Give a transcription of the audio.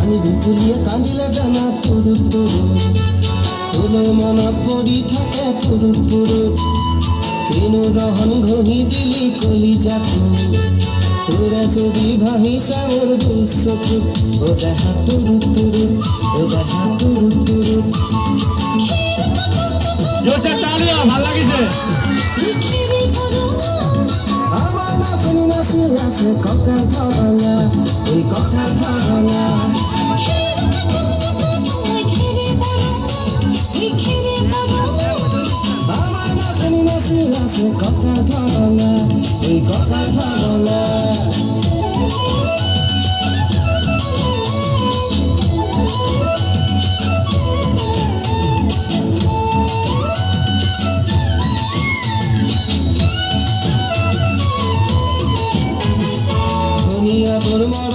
পানি ভেকুলিয়ে কান্দিলে জানা তুরু তুরু তোলো মনত পৰি থাকে পুরু পুরু কিনো রহন ঘঁহি দিলি কলিজাটো তোরা যদি ভাহিছা মোর দুচকু ও দেহা তুরু তুরু ও দেহা তুরু তুরু ভাল লাগিছে আমার নাচনি নাচি আছে কঁকাল ধরঙা ওই কঁকাল ধরঙা আমার নাচনি নাচি আছে কঁকাল ধরঙা ওই কঁকাল ধরঙা তোর মরণ